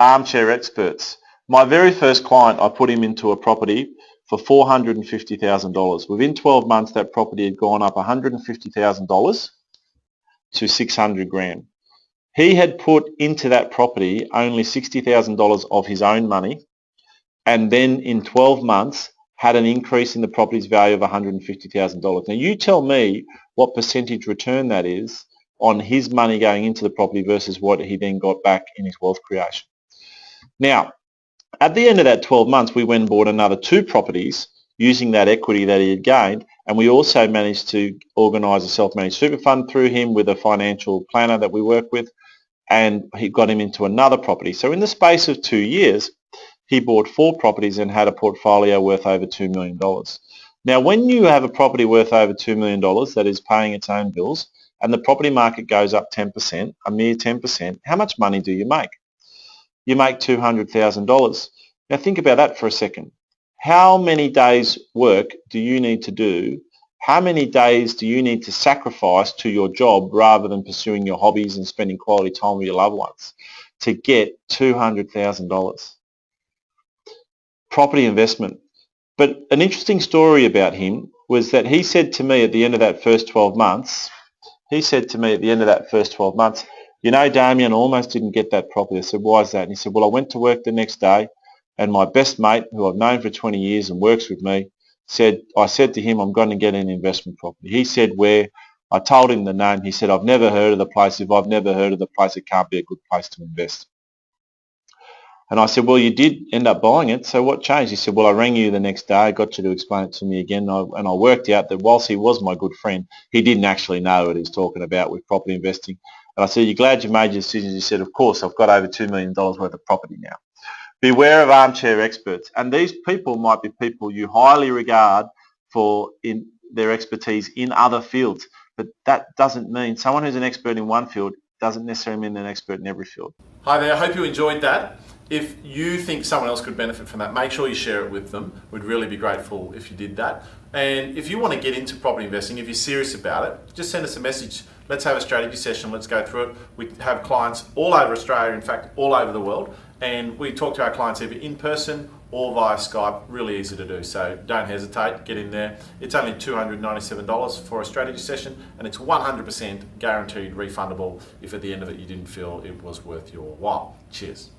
Armchair experts. My very first client, I put him into a property for $450,000. Within 12 months, that property had gone up $150,000 to 600 grand. He had put into that property only $60,000 of his own money, and then in 12 months had an increase in the property's value of $150,000. Now you tell me what percentage return that is on his money going into the property versus what he then got back in his wealth creation. Now, at the end of that 12 months, we went and bought another 2 properties using that equity that he had gained, and we also managed to organise a self-managed super fund through him with a financial planner that we work with, and he got him into another property. So in the space of 2 years, he bought 4 properties and had a portfolio worth over $2 million. Now, when you have a property worth over $2 million that is paying its own bills, and the property market goes up 10%, a mere 10%, how much money do you make? You make $200,000. Now think about that for a second. How many days work do you need to do? How many days do you need to sacrifice to your job rather than pursuing your hobbies and spending quality time with your loved ones to get $200,000? Property investment. But an interesting story about him was that he said to me at the end of that first 12 months, you know, Damien, I almost didn't get that property. I said, why is that? And he said, well, I went to work the next day and my best mate, who I've known for 20 years and works with me, I said to him, I'm going to get an investment property. He said, where? I told him the name. He said, I've never heard of the place. If I've never heard of the place, it can't be a good place to invest. And I said, well, you did end up buying it, so what changed? He said, well, I rang you the next day, I got you to explain it to me again, and I worked out that whilst he was my good friend, he didn't actually know what he was talking about with property investing. And I said, you're glad you made your decisions? He said, of course, I've got over $2 million worth of property now. Beware of armchair experts. And these people might be people you highly regard for in their expertise in other fields. But that doesn't mean someone who's an expert in one field doesn't necessarily mean they're an expert in every field. Hi there, I hope you enjoyed that. If you think someone else could benefit from that, make sure you share it with them. We'd really be grateful if you did that. And if you want to get into property investing, if you're serious about it, just send us a message. Let's have a strategy session. Let's go through it. We have clients all over Australia, in fact, all over the world. And we talk to our clients either in person or via Skype. Really easy to do. So don't hesitate, get in there. It's only $297 for a strategy session, and it's 100% guaranteed refundable if at the end of it you didn't feel it was worth your while. Cheers.